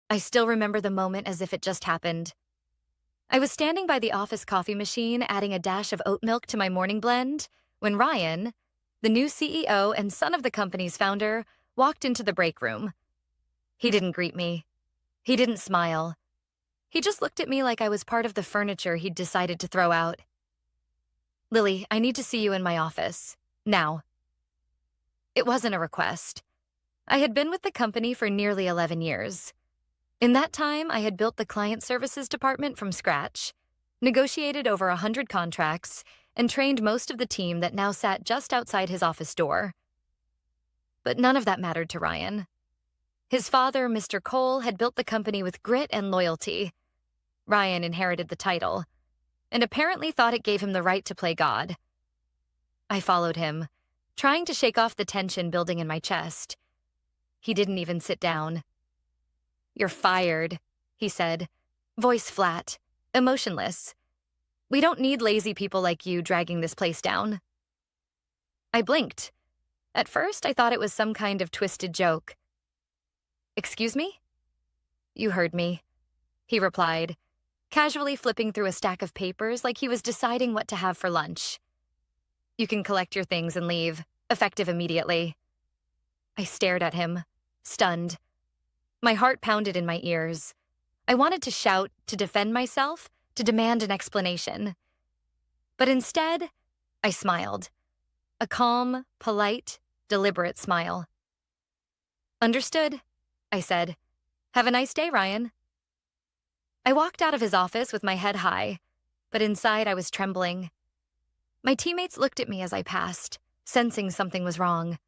I still remember the moment as if it just happened. I was standing by the office coffee machine adding a dash of oat milk to my morning blend when Ryan, the new CEO and son of the company's founder, walked into the break room. He didn't greet me. He didn't smile. He just looked at me like I was part of the furniture he'd decided to throw out. "Lily, I need to see you in my office. Now." It wasn't a request. I had been with the company for nearly 11 years. In that time, I had built the client services department from scratch, negotiated over 100 contracts, and trained most of the team that now sat just outside his office door. But none of that mattered to Ryan. His father, Mr. Cole, had built the company with grit and loyalty. Ryan inherited the title, and apparently thought it gave him the right to play God. I followed him, trying to shake off the tension building in my chest. He didn't even sit down. "You're fired," he said, voice flat, emotionless. "We don't need lazy people like you dragging this place down." I blinked. At first, I thought it was some kind of twisted joke. "Excuse me?" "You heard me," he replied, casually flipping through a stack of papers like he was deciding what to have for lunch. "You can collect your things and leave, effective immediately." I stared at him, stunned. My heart pounded in my ears. I wanted to shout, to defend myself, to demand an explanation. But instead, I smiled. A calm, polite, deliberate smile. "Understood," I said. "Have a nice day, Ryan." I walked out of his office with my head high, but inside I was trembling. My teammates looked at me as I passed, sensing something was wrong.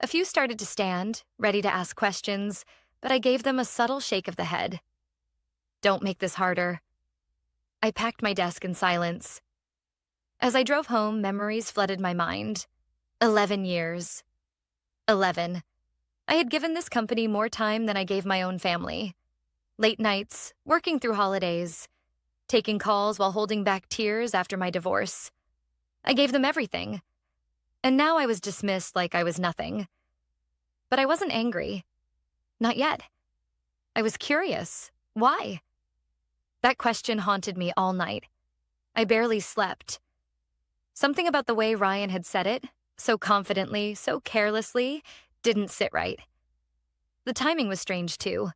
A few started to stand, ready to ask questions, but I gave them a subtle shake of the head. "Don't make this harder." I packed my desk in silence. As I drove home, memories flooded my mind. 11 years. 11. I had given this company more time than I gave my own family. Late nights, working through holidays, taking calls while holding back tears after my divorce. I gave them everything. And now I was dismissed like I was nothing. But I wasn't angry. Not yet. I was curious. Why? That question haunted me all night. I barely slept. Something about the way Ryan had said it, so confidently, so carelessly, didn't sit right. The timing was strange, too.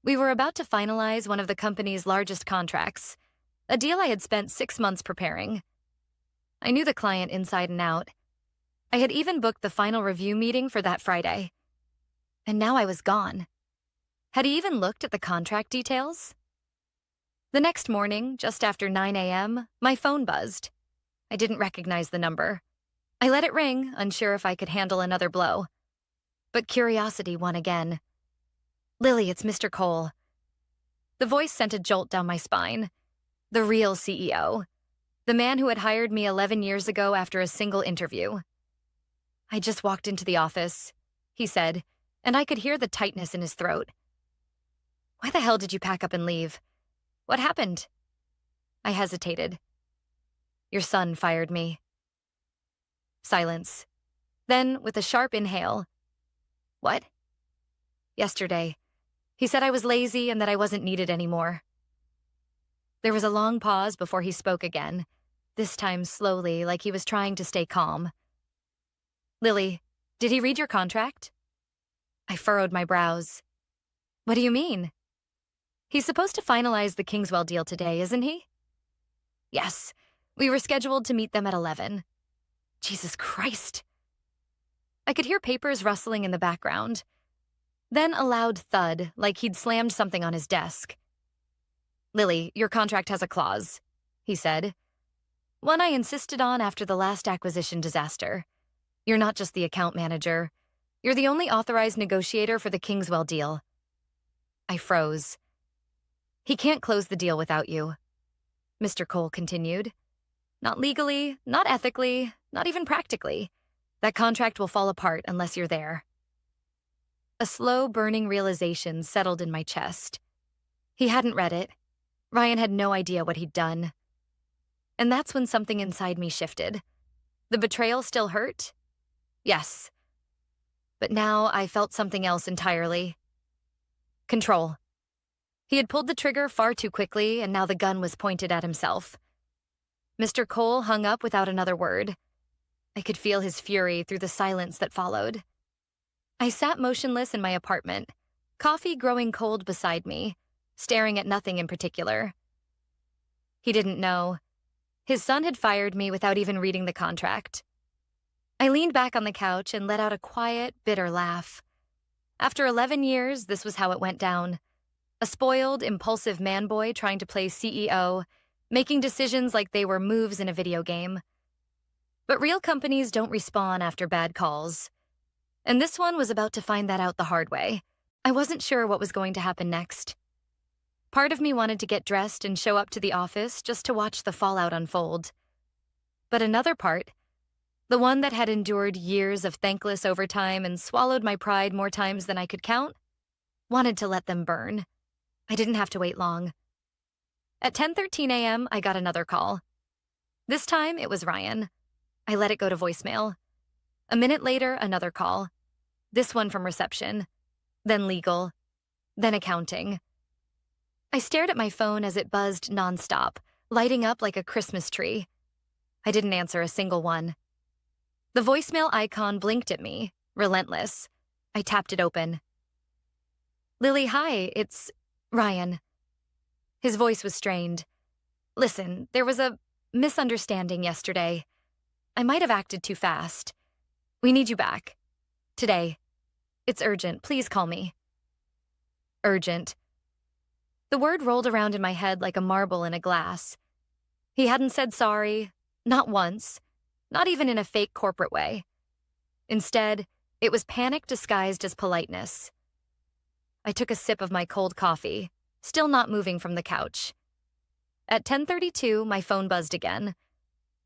We were about to finalize one of the company's largest contracts, a deal I had spent 6 months preparing. I knew the client inside and out. I had even booked the final review meeting for that Friday. And now I was gone. Had he even looked at the contract details? The next morning, just after 9 a.m., my phone buzzed. I didn't recognize the number. I let it ring, unsure if I could handle another blow. But curiosity won again. "Lily, it's Mr. Cole." The voice sent a jolt down my spine. The real CEO. The man who had hired me 11 years ago after a single interview. "I just walked into the office," he said, and I could hear the tightness in his throat. "Why the hell did you pack up and leave? What happened?" I hesitated. "Your son fired me." Silence. Then, with a sharp inhale, "What?" "Yesterday. He said I was lazy and that I wasn't needed anymore." There was a long pause before he spoke again, this time slowly, like he was trying to stay calm. "Lily, did he read your contract?" I furrowed my brows. "What do you mean?" "He's supposed to finalize the Kingswell deal today, isn't he?" "Yes. We were scheduled to meet them at 11. Jesus Christ. I could hear papers rustling in the background. Then a loud thud, like he'd slammed something on his desk. "Lily, your contract has a clause," he said. "One I insisted on after the last acquisition disaster. You're not just the account manager. You're the only authorized negotiator for the Kingswell deal." I froze. "He can't close the deal without you," Mr. Cole continued. "Not legally, not ethically, not even practically. That contract will fall apart unless you're there." A slow, burning realization settled in my chest. He hadn't read it. Ryan had no idea what he'd done. And that's when something inside me shifted. The betrayal still hurt? Yes. But now I felt something else entirely. Control. He had pulled the trigger far too quickly, and now the gun was pointed at himself. Mr. Cole hung up without another word. I could feel his fury through the silence that followed. I sat motionless in my apartment, coffee growing cold beside me, staring at nothing in particular. He didn't know. His son had fired me without even reading the contract. I leaned back on the couch and let out a quiet, bitter laugh. After 11 years, this was how it went down. A spoiled, impulsive man-boy trying to play CEO, making decisions like they were moves in a video game. But real companies don't respawn after bad calls. And this one was about to find that out the hard way. I wasn't sure what was going to happen next. Part of me wanted to get dressed and show up to the office just to watch the fallout unfold. But another part, the one that had endured years of thankless overtime and swallowed my pride more times than I could count, wanted to let them burn. I didn't have to wait long. At 10:13 a.m., I got another call. This time, it was Ryan. I let it go to voicemail. A minute later, another call. This one from reception, then legal, then accounting. I stared at my phone as it buzzed nonstop, lighting up like a Christmas tree. I didn't answer a single one. The voicemail icon blinked at me, relentless. I tapped it open. Lily, hi, it's Ryan. His voice was strained. Listen, there was a misunderstanding yesterday. I might have acted too fast. We need you back. Today. It's urgent. Please call me. Urgent. The word rolled around in my head like a marble in a glass. He hadn't said sorry, not once, not even in a fake corporate way. Instead, it was panic disguised as politeness. I took a sip of my cold coffee, still not moving from the couch. At 10:32, my phone buzzed again.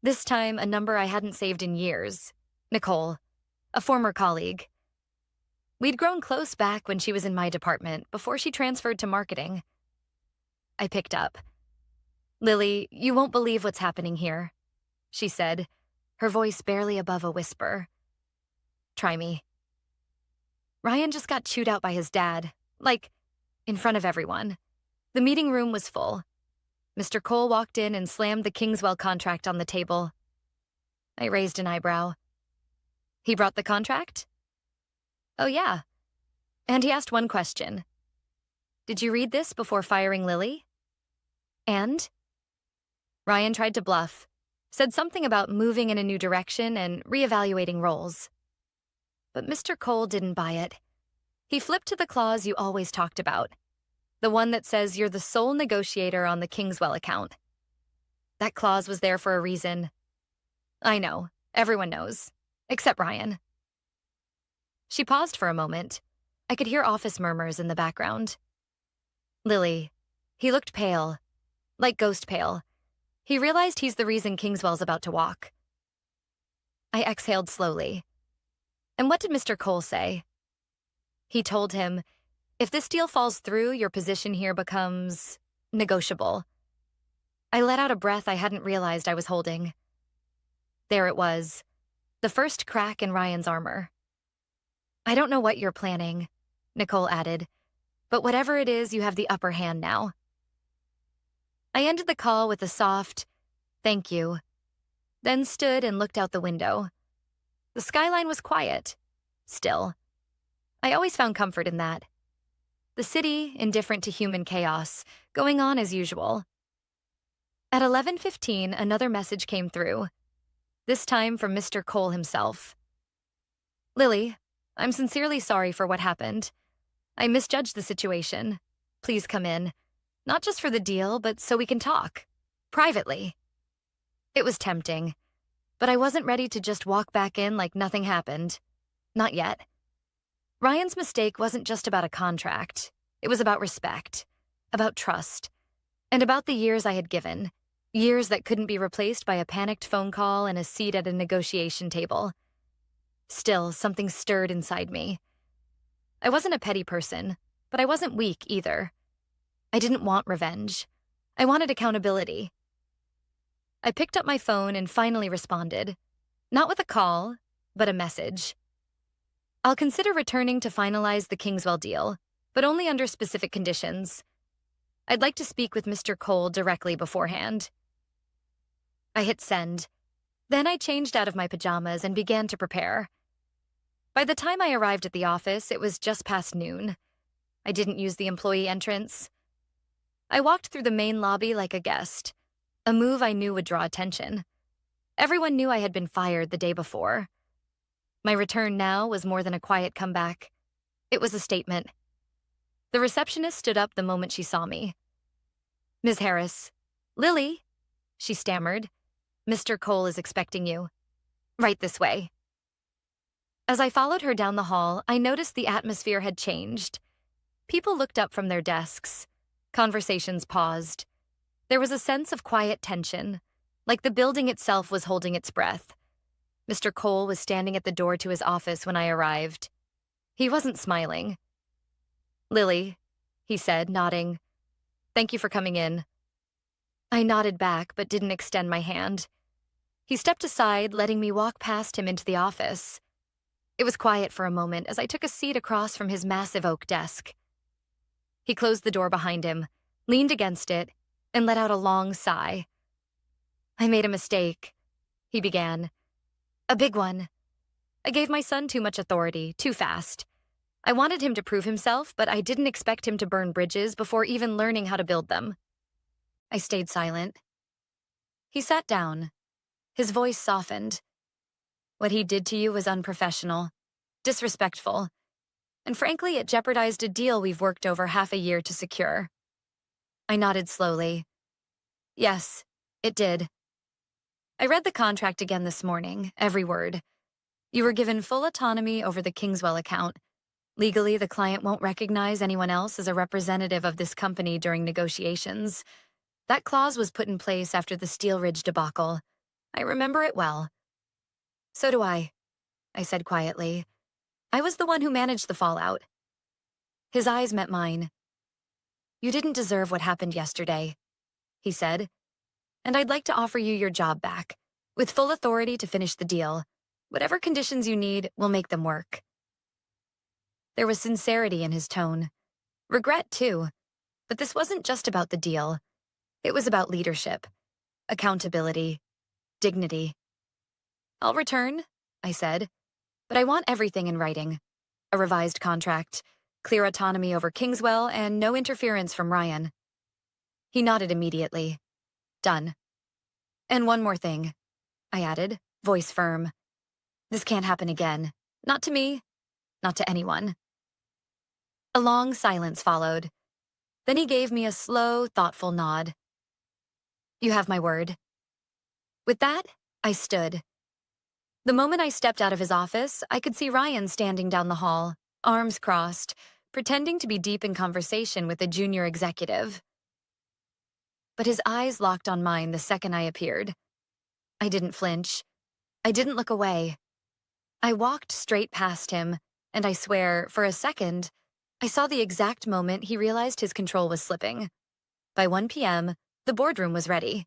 This time, a number I hadn't saved in years. Nicole, a former colleague. We'd grown close back when she was in my department, before she transferred to marketing. I picked up. Lily, you won't believe what's happening here, she said, her voice barely above a whisper. Try me. Ryan just got chewed out by his dad, like, in front of everyone. The meeting room was full. Mr. Cole walked in and slammed the Kingswell contract on the table. I raised an eyebrow. He brought the contract? Oh, yeah. And he asked one question. Did you read this before firing Lily? And? Ryan tried to bluff, said something about moving in a new direction and reevaluating roles. But Mr. Cole didn't buy it. He flipped to the clause you always talked about, the one that says you're the sole negotiator on the Kingswell account. That clause was there for a reason. I know, everyone knows, except Ryan. She paused for a moment. I could hear office murmurs in the background. Lily. He looked pale, like ghost pale. He realized he's the reason Kingswell's about to walk. I exhaled slowly. And what did Mr. Cole say? He told him, if this deal falls through, your position here becomes negotiable. I let out a breath I hadn't realized I was holding. There it was, the first crack in Ryan's armor. I don't know what you're planning, Nicole added, but whatever it is, you have the upper hand now. I ended the call with a soft, thank you, then stood and looked out the window. The skyline was quiet, still. I always found comfort in that. The city, indifferent to human chaos, going on as usual. At 11:15, another message came through, this time from Mr. Cole himself. Lily, I'm sincerely sorry for what happened. I misjudged the situation. Please come in. Not just for the deal, but so we can talk. Privately. It was tempting, but I wasn't ready to just walk back in like nothing happened. Not yet. Ryan's mistake wasn't just about a contract. It was about respect, about trust, and about the years I had given. Years that couldn't be replaced by a panicked phone call and a seat at a negotiation table. Still, something stirred inside me. I wasn't a petty person, but I wasn't weak either. I didn't want revenge. I wanted accountability. I picked up my phone and finally responded. Not with a call, but a message. I'll consider returning to finalize the Kingswell deal, but only under specific conditions. I'd like to speak with Mr. Cole directly beforehand. I hit send. Then I changed out of my pajamas and began to prepare. By the time I arrived at the office, it was just past noon. I didn't use the employee entrance. I walked through the main lobby like a guest, a move I knew would draw attention. Everyone knew I had been fired the day before. My return now was more than a quiet comeback. It was a statement. The receptionist stood up the moment she saw me. "Ms. Harris." "Lily," she stammered. "Mr. Cole is expecting you. Right this way." As I followed her down the hall, I noticed the atmosphere had changed. People looked up from their desks. Conversations paused. There was a sense of quiet tension, like the building itself was holding its breath. Mr. Cole was standing at the door to his office when I arrived. He wasn't smiling. "Lily," he said, nodding. "Thank you for coming in." I nodded back but didn't extend my hand. He stepped aside, letting me walk past him into the office. It was quiet for a moment as I took a seat across from his massive oak desk. He closed the door behind him, leaned against it, and let out a long sigh. "I made a mistake," he began. "A big one. I gave my son too much authority, too fast. I wanted him to prove himself, but I didn't expect him to burn bridges before even learning how to build them." I stayed silent. He sat down. His voice softened. "What he did to you was unprofessional, disrespectful, and frankly, it jeopardized a deal we've worked over half a year to secure." I nodded slowly. "Yes, it did. I read the contract again this morning, every word. You were given full autonomy over the Kingswell account. Legally, the client won't recognize anyone else as a representative of this company during negotiations. That clause was put in place after the Steel Ridge debacle. I remember it well." "So do I said quietly. "I was the one who managed the fallout." His eyes met mine. "You didn't deserve what happened yesterday," he said. "And I'd like to offer you your job back, with full authority to finish the deal. Whatever conditions you need, we'll make them work." There was sincerity in his tone. Regret, too. But this wasn't just about the deal. It was about leadership, accountability, dignity. "I'll return," I said, "but I want everything in writing. A revised contract, clear autonomy over Kingswell, and no interference from Ryan." He nodded immediately. "Done. And one more thing," I added, voice firm. "This can't happen again. Not to me, not to anyone." A long silence followed. Then he gave me a slow, thoughtful nod. "You have my word." With that, I stood. The moment I stepped out of his office, I could see Ryan standing down the hall, arms crossed, pretending to be deep in conversation with a junior executive. But his eyes locked on mine the second I appeared. I didn't flinch. I didn't look away. I walked straight past him, and I swear, for a second, I saw the exact moment he realized his control was slipping. By 1 p.m., the boardroom was ready.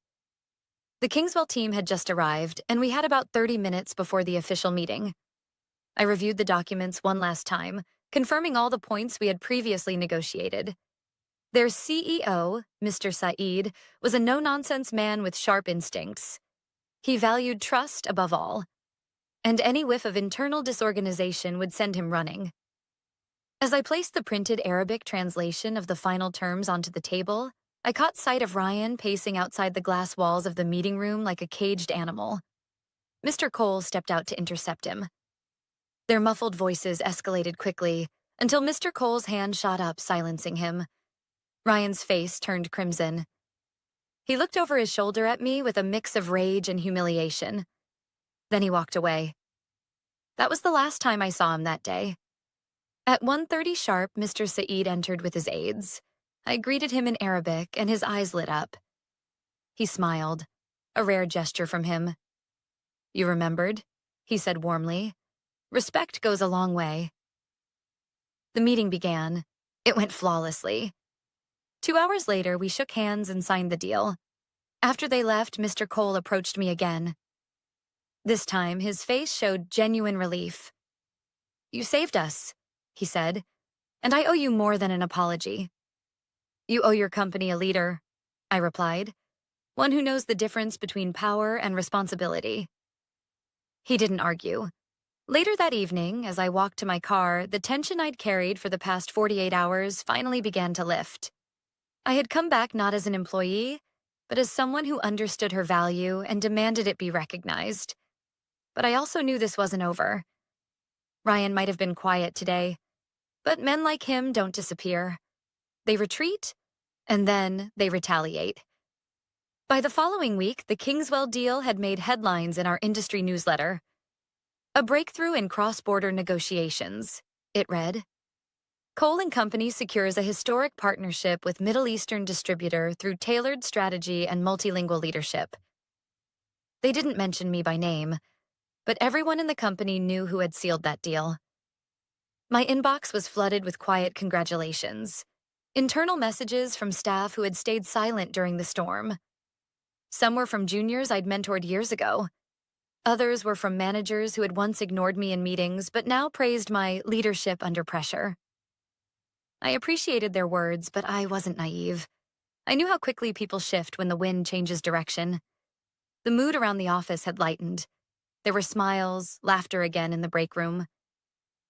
The Kingswell team had just arrived, and we had about 30 minutes before the official meeting. I reviewed the documents one last time, confirming all the points we had previously negotiated. Their CEO, Mr. Saeed, was a no-nonsense man with sharp instincts. He valued trust above all, and any whiff of internal disorganization would send him running. As I placed the printed Arabic translation of the final terms onto the table, I caught sight of Ryan pacing outside the glass walls of the meeting room like a caged animal. Mr. Cole stepped out to intercept him. Their muffled voices escalated quickly until Mr. Cole's hand shot up, silencing him. Ryan's face turned crimson. He looked over his shoulder at me with a mix of rage and humiliation. Then he walked away. That was the last time I saw him that day. At 1:30 sharp, Mr. Saeed entered with his aides. I greeted him in Arabic, and his eyes lit up. He smiled, a rare gesture from him. "You remembered?" he said warmly. "Respect goes a long way." The meeting began. It went flawlessly. 2 hours later, we shook hands and signed the deal. After they left, Mr. Cole approached me again. This time, his face showed genuine relief. "You saved us," he said, "and I owe you more than an apology." You owe your company a leader, I replied, one who knows the difference between power and responsibility. He didn't argue. Later that evening, as I walked to my car, the tension I'd carried for the past 48 hours finally began to lift. I had come back not as an employee, but as someone who understood her value and demanded it be recognized. But I also knew this wasn't over. Ryan might have been quiet today, but men like him don't disappear. They retreat, and then they retaliate. By the following week, the Kingswell deal had made headlines in our industry newsletter. A breakthrough in cross-border negotiations, it read. Cole & Company secures a historic partnership with Middle Eastern distributor through tailored strategy and multilingual leadership. They didn't mention me by name, but everyone in the company knew who had sealed that deal. My inbox was flooded with quiet congratulations, internal messages from staff who had stayed silent during the storm. Some were from juniors I'd mentored years ago. Others were from managers who had once ignored me in meetings but now praised my leadership under pressure. I appreciated their words, but I wasn't naive. I knew how quickly people shift when the wind changes direction. The mood around the office had lightened. There were smiles, laughter again in the break room.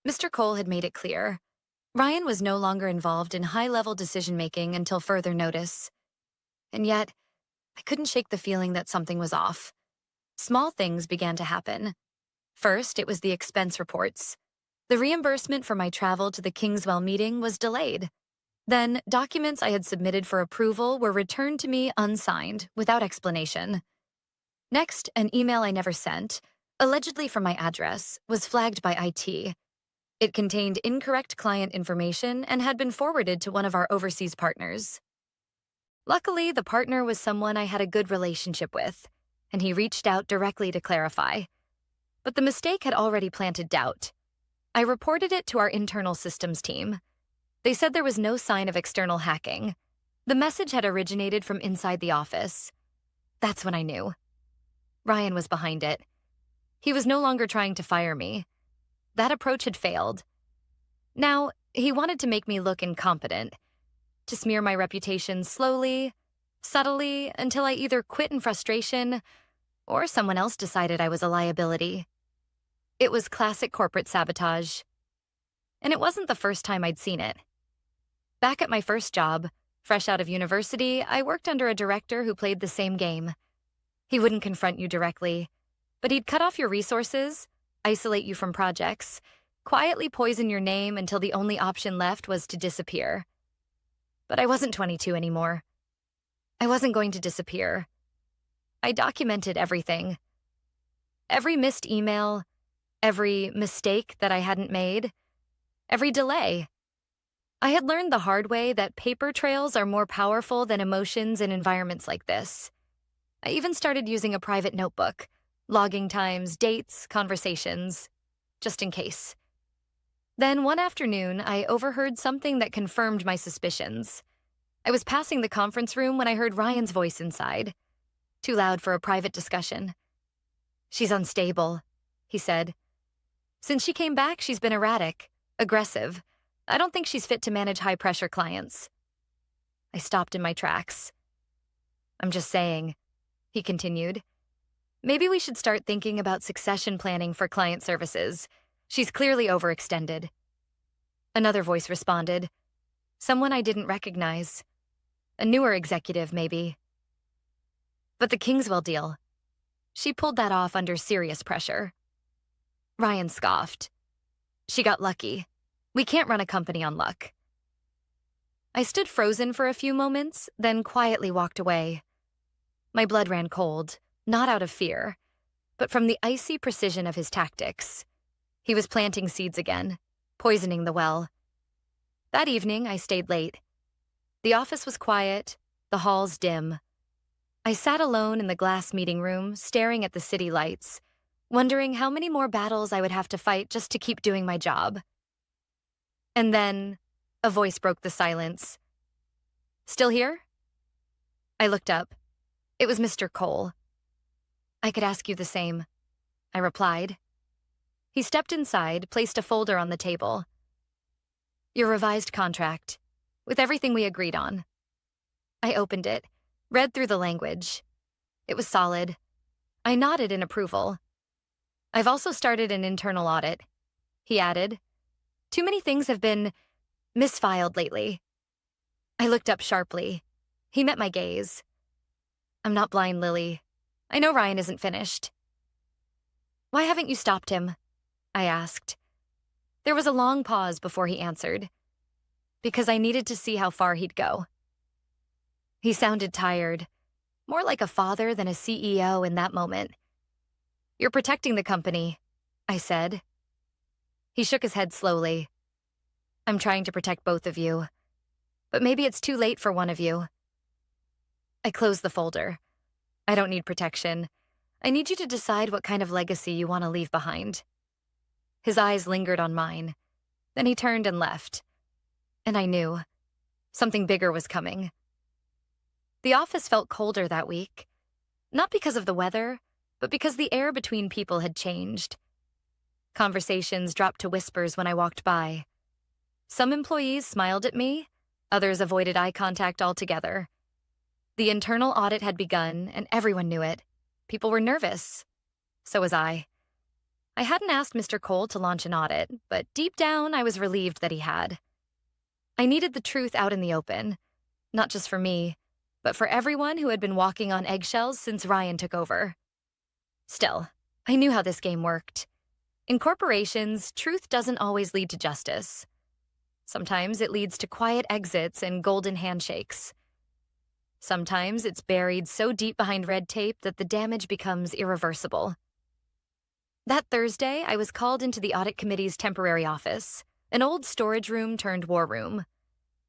Mr. Cole had made it clear. Ryan was no longer involved in high-level decision-making until further notice. And yet, I couldn't shake the feeling that something was off. Small things began to happen. First, it was the expense reports. The reimbursement for my travel to the Kingswell meeting was delayed. Then, documents I had submitted for approval were returned to me unsigned, without explanation. Next, an email I never sent, allegedly from my address, was flagged by IT. It contained incorrect client information and had been forwarded to one of our overseas partners. Luckily, the partner was someone I had a good relationship with, and he reached out directly to clarify. But the mistake had already planted doubt. I reported it to our internal systems team. They said there was no sign of external hacking. The message had originated from inside the office. That's when I knew. Ryan was behind it. He was no longer trying to fire me. That approach had failed. Now, he wanted to make me look incompetent, to smear my reputation slowly, subtly, until I either quit in frustration or someone else decided I was a liability. It was classic corporate sabotage. And it wasn't the first time I'd seen it. Back at my first job, fresh out of university, I worked under a director who played the same game. He wouldn't confront you directly, but he'd cut off your resources, isolate you from projects, quietly poison your name until the only option left was to disappear. But I wasn't 22 anymore. I wasn't going to disappear. I documented everything. Every missed email, every mistake that I hadn't made, every delay. I had learned the hard way that paper trails are more powerful than emotions in environments like this. I even started using a private notebook, logging times, dates, conversations, just in case. Then one afternoon, I overheard something that confirmed my suspicions. I was passing the conference room when I heard Ryan's voice inside, too loud for a private discussion. "She's unstable," he said. "Since she came back, she's been erratic, aggressive. I don't think she's fit to manage high-pressure clients." I stopped in my tracks. "I'm just saying," he continued. "Maybe we should start thinking about succession planning for client services. She's clearly overextended." Another voice responded. Someone I didn't recognize. A newer executive, maybe. But the Kingswell deal. She pulled that off under serious pressure. Ryan scoffed. "She got lucky. We can't run a company on luck." I stood frozen for a few moments, then quietly walked away. My blood ran cold, not out of fear, but from the icy precision of his tactics. He was planting seeds again, poisoning the well. That evening, I stayed late. The office was quiet, the halls dim. I sat alone in the glass meeting room, staring at the city lights, wondering how many more battles I would have to fight just to keep doing my job. And then, a voice broke the silence. "Still here?" I looked up. It was Mr. Cole. "I could ask you the same," I replied. He stepped inside, placed a folder on the table. "Your revised contract, with everything we agreed on." I opened it, read through the language. It was solid. I nodded in approval. I've also started an internal audit, he added. Too many things have been misfiled lately. I looked up sharply. He met my gaze. I'm not blind, Lily. I know Ryan isn't finished. Why haven't you stopped him? I asked. There was a long pause before he answered. Because I needed to see how far he'd go. He sounded tired, more like a father than a CEO in that moment. You're protecting the company, I said. He shook his head slowly. I'm trying to protect both of you, but maybe it's too late for one of you. I closed the folder. I don't need protection. I need you to decide what kind of legacy you want to leave behind. His eyes lingered on mine. Then he turned and left. And I knew. Something bigger was coming. The office felt colder that week. Not because of the weather, but because the air between people had changed. Conversations dropped to whispers when I walked by. Some employees smiled at me, others avoided eye contact altogether. The internal audit had begun, and everyone knew it. People were nervous. So was I. I hadn't asked Mr. Cole to launch an audit, but deep down I was relieved that he had. I needed the truth out in the open, not just for me, but for everyone who had been walking on eggshells since Ryan took over. Still, I knew how this game worked. In corporations, truth doesn't always lead to justice. Sometimes it leads to quiet exits and golden handshakes. Sometimes it's buried so deep behind red tape that the damage becomes irreversible. That Thursday, I was called into the audit committee's temporary office, an old storage room turned war room.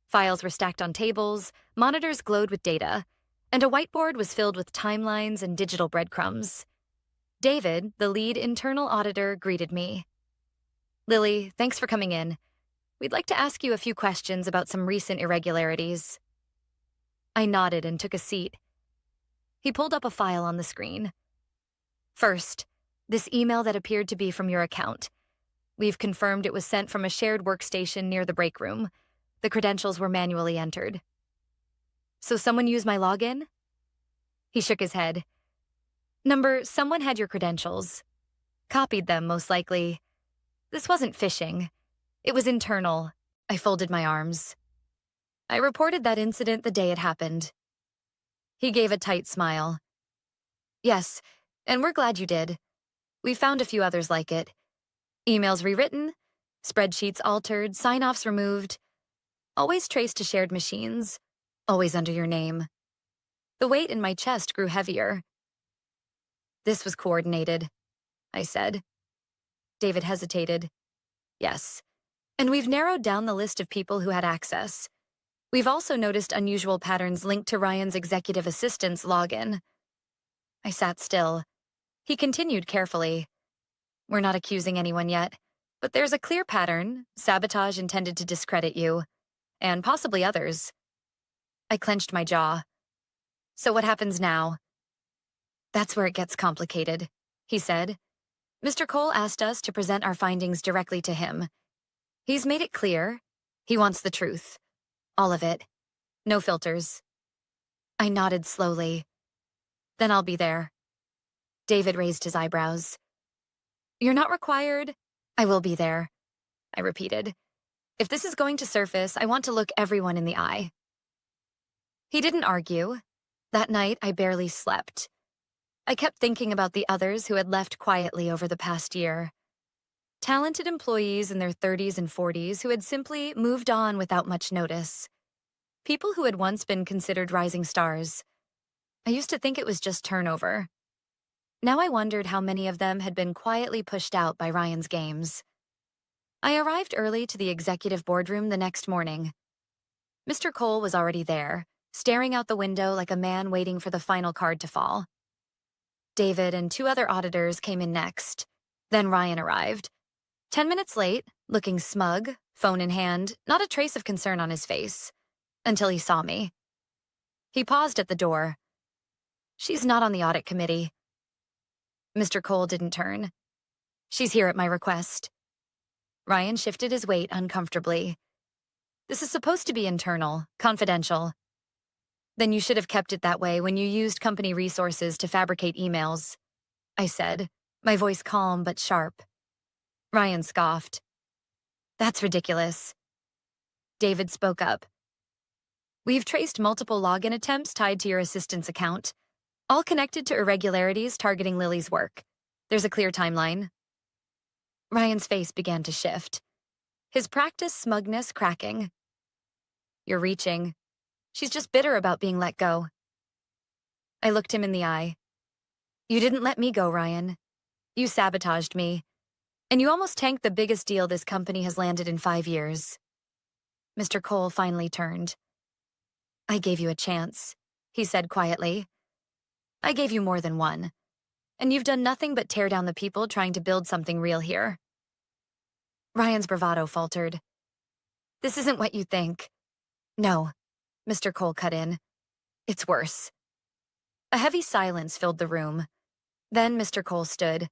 Files were stacked on tables, monitors glowed with data, and a whiteboard was filled with timelines and digital breadcrumbs. David, the lead internal auditor, greeted me. Lily, thanks for coming in. We'd like to ask you a few questions about some recent irregularities. I nodded and took a seat. He pulled up a file on the screen. First, this email that appeared to be from your account. We've confirmed it was sent from a shared workstation near the break room. The credentials were manually entered. So someone used my login? He shook his head. Someone had your credentials. Copied them, most likely. This wasn't phishing. It was internal. I folded my arms. I reported that incident the day it happened. He gave a tight smile. Yes, and we're glad you did. We found a few others like it. Emails rewritten, spreadsheets altered, sign-offs removed. Always traced to shared machines. Always under your name. The weight in my chest grew heavier. This was coordinated, I said. David hesitated. Yes. And we've narrowed down the list of people who had access. We've also noticed unusual patterns linked to Ryan's executive assistant's login. I sat still. He continued carefully. We're not accusing anyone yet, but there's a clear pattern, sabotage intended to discredit you, and possibly others. I clenched my jaw. So what happens now? That's where it gets complicated, he said. Mr. Cole asked us to present our findings directly to him. He's made it clear. He wants the truth. All of it. No filters. I nodded slowly. Then I'll be there. David raised his eyebrows. You're not required. I will be there, I repeated. If this is going to surface, I want to look everyone in the eye. He didn't argue. That night, I barely slept. I kept thinking about the others who had left quietly over the past year. Talented employees in their 30s and 40s who had simply moved on without much notice. People who had once been considered rising stars. I used to think it was just turnover. Now I wondered how many of them had been quietly pushed out by Ryan's games. I arrived early to the executive boardroom the next morning. Mr. Cole was already there, staring out the window like a man waiting for the final card to fall. David and 2 other auditors came in next. Then Ryan arrived. 10 minutes late, looking smug, phone in hand, not a trace of concern on his face, until he saw me. He paused at the door. She's not on the audit committee. Mr. Cole didn't turn. She's here at my request. Ryan shifted his weight uncomfortably. This is supposed to be internal, confidential. Then you should have kept it that way when you used company resources to fabricate emails, I said, my voice calm but sharp. Ryan scoffed. That's ridiculous. David spoke up. We've traced multiple login attempts tied to your assistant's account, all connected to irregularities targeting Lily's work. There's a clear timeline. Ryan's face began to shift, his practiced smugness cracking. You're reaching. She's just bitter about being let go. I looked him in the eye. You didn't let me go, Ryan. You sabotaged me. And you almost tanked the biggest deal this company has landed in 5 years. Mr. Cole finally turned. I gave you a chance, he said quietly. I gave you more than one. And you've done nothing but tear down the people trying to build something real here. Ryan's bravado faltered. This isn't what you think. No, Mr. Cole cut in. It's worse. A heavy silence filled the room. Then Mr. Cole stood.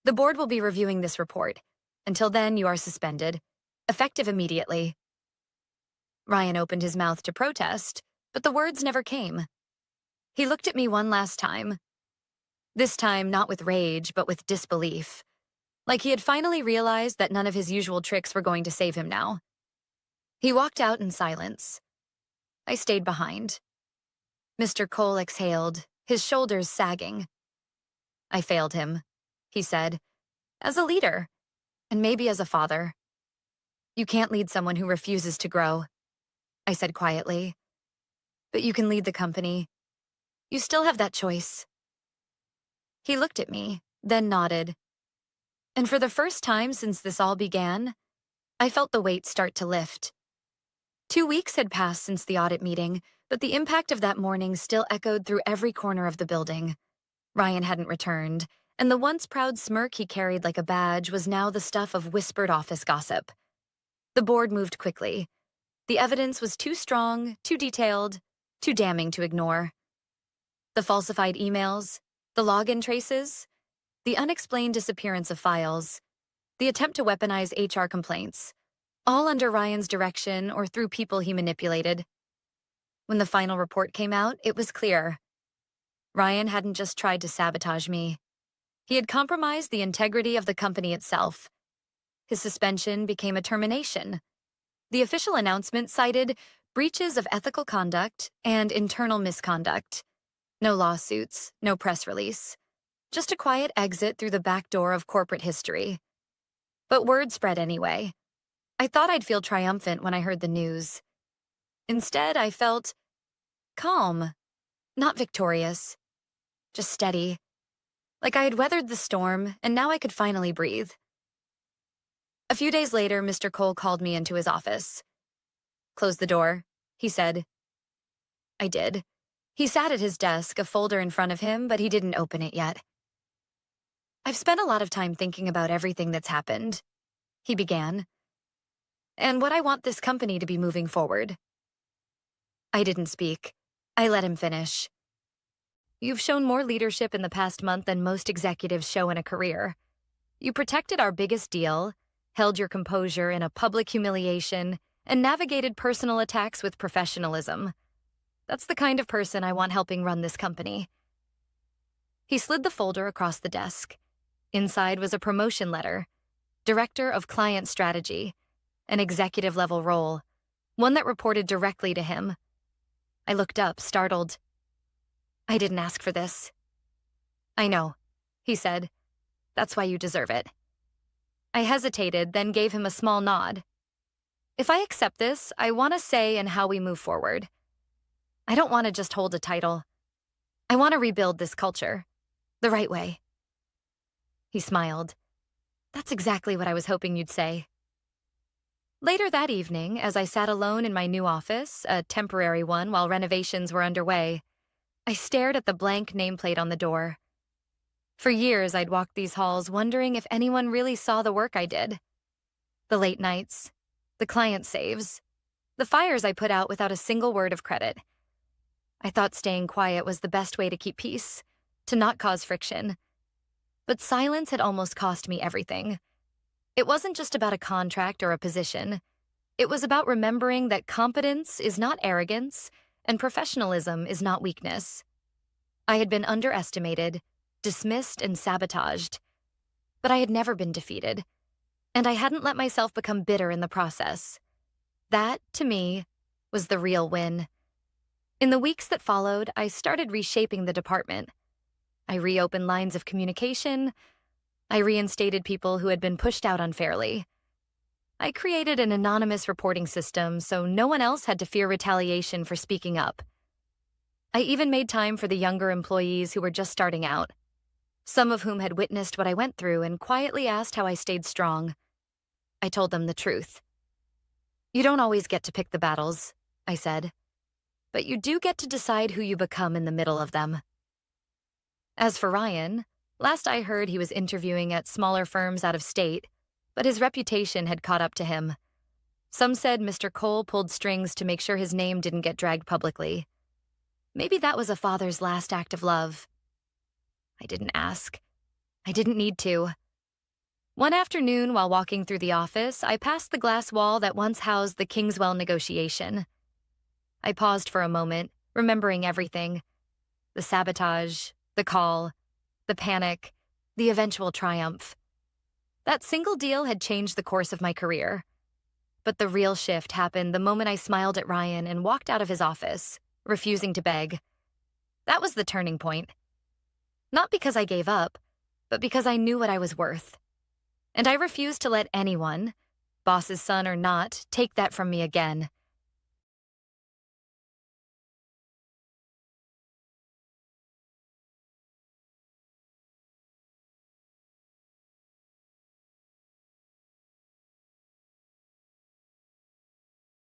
The board will be reviewing this report. Until then, you are suspended, effective immediately. Ryan opened his mouth to protest, but the words never came. He looked at me one last time. This time, not with rage, but with disbelief. Like he had finally realized that none of his usual tricks were going to save him now. He walked out in silence. I stayed behind. Mr. Cole exhaled, his shoulders sagging. I failed him, he said, as a leader, and maybe as a father. You can't lead someone who refuses to grow, I said quietly. But you can lead the company. You still have that choice. He looked at me, then nodded. And for the first time since this all began, I felt the weight start to lift. 2 weeks had passed since the audit meeting, but the impact of that morning still echoed through every corner of the building. Ryan hadn't returned, and the once proud smirk he carried like a badge was now the stuff of whispered office gossip. The board moved quickly. The evidence was too strong, too detailed, too damning to ignore. The falsified emails, the login traces, the unexplained disappearance of files, the attempt to weaponize HR complaints, all under Ryan's direction or through people he manipulated. When the final report came out, it was clear. Ryan hadn't just tried to sabotage me. He had compromised the integrity of the company itself. His suspension became a termination. The official announcement cited breaches of ethical conduct and internal misconduct. No lawsuits, no press release. Just a quiet exit through the back door of corporate history. But word spread anyway. I thought I'd feel triumphant when I heard the news. Instead, I felt calm, not victorious, just steady. Like I had weathered the storm, and now I could finally breathe. A few days later, Mr. Cole called me into his office. Close the door, he said. I did. He sat at his desk, a folder in front of him, but he didn't open it yet. I've spent a lot of time thinking about everything that's happened, he began, and what I want this company to be moving forward. I didn't speak. I let him finish. You've shown more leadership in the past month than most executives show in a career. You protected our biggest deal, held your composure in a public humiliation, and navigated personal attacks with professionalism. That's the kind of person I want helping run this company. He slid the folder across the desk. Inside was a promotion letter, Director of Client Strategy, an executive-level role, one that reported directly to him. I looked up, startled. I didn't ask for this. I know, he said. That's why you deserve it. I hesitated, then gave him a small nod. If I accept this, I want a say in how we move forward. I don't want to just hold a title. I want to rebuild this culture, the right way. He smiled. That's exactly what I was hoping you'd say. Later that evening, as I sat alone in my new office, a temporary one while renovations were underway, I stared at the blank nameplate on the door. For years, I'd walked these halls wondering if anyone really saw the work I did. The late nights, the client saves, the fires I put out without a single word of credit. I thought staying quiet was the best way to keep peace, to not cause friction. But silence had almost cost me everything. It wasn't just about a contract or a position. It was about remembering that competence is not arrogance, and professionalism is not weakness. I had been underestimated, dismissed, and sabotaged, but I had never been defeated, and I hadn't let myself become bitter in the process. That, to me, was the real win. In the weeks that followed, I started reshaping the department. I reopened lines of communication. I reinstated people who had been pushed out unfairly. I created an anonymous reporting system so no one else had to fear retaliation for speaking up. I even made time for the younger employees who were just starting out, some of whom had witnessed what I went through and quietly asked how I stayed strong. I told them the truth. "You don't always get to pick the battles," I said, "but you do get to decide who you become in the middle of them." As for Ryan, last I heard he was interviewing at smaller firms out of state, but his reputation had caught up to him. Some said Mr. Cole pulled strings to make sure his name didn't get dragged publicly. Maybe that was a father's last act of love. I didn't ask. I didn't need to. One afternoon, while walking through the office, I passed the glass wall that once housed the Kingswell negotiation. I paused for a moment, remembering everything: the sabotage, the call, the panic, the eventual triumph. That single deal had changed the course of my career. But the real shift happened the moment I smiled at Ryan and walked out of his office, refusing to beg. That was the turning point. Not because I gave up, but because I knew what I was worth. And I refused to let anyone, boss's son or not, take that from me again.